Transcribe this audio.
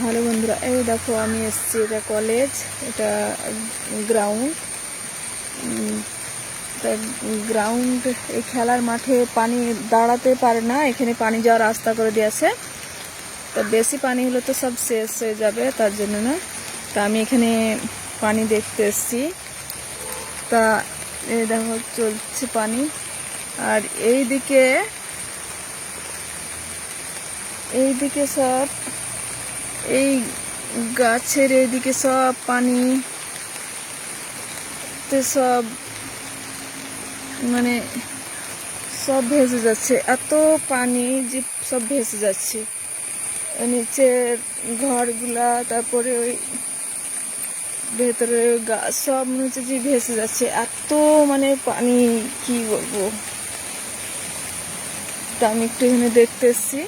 Hello বন্ধুরা, এই দেখো আমি এসেছি, এটা কলেজ, এটা গ্রাউন্ড। গ্রাউন্ড, এই খেলার মাঠে পানি দাঁড়াতে পারে না, এখানে পানি যাওয়ার রাস্তা করে দিয়েছে। তা বেশি পানি হলে তো সব শেষ হয়ে যাবে, তার জন্য না। তা আমি এখানে পানি দেখতে এসেছি। তা এই দেখো চলছে পানি। আর এইদিকে সব এই গাছের এইদিকে সব পানি, সব মানে সব ভেসে যাচ্ছে, এত পানি যে সব ভেসে যাচ্ছে। নিচের ঘরগুলা, তারপরে ওই ভেতরে গাছ সব মনে হচ্ছে যে ভেসে যাচ্ছে, এত মানে পানি কি বলবো। তা আমি একটু এখানে দেখতে এসছি।